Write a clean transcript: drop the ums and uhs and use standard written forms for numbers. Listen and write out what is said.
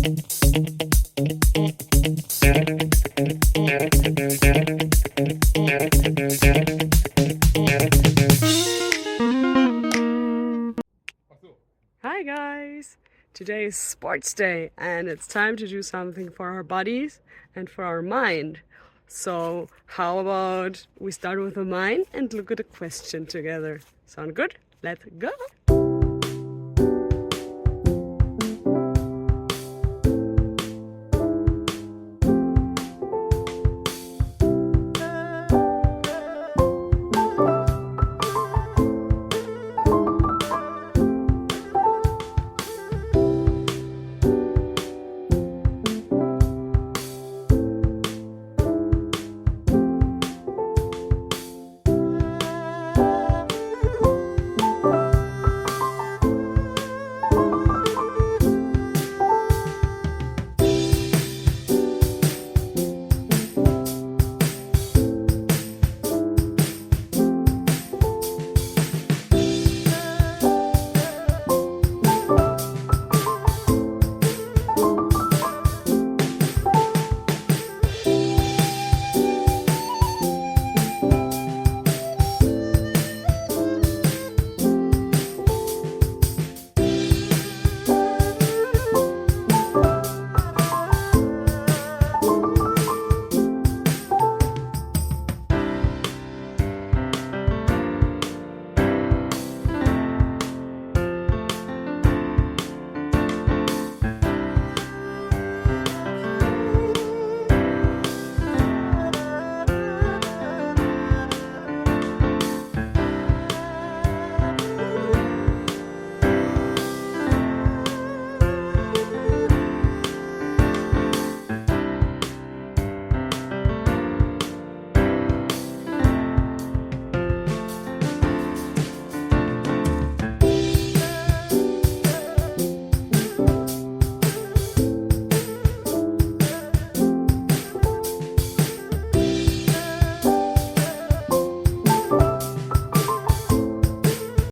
Hi guys! Today is sports day and it's time to do something for our bodies and for our mind. So how about we start with the mind and look at a question together? Sound good? Let's go!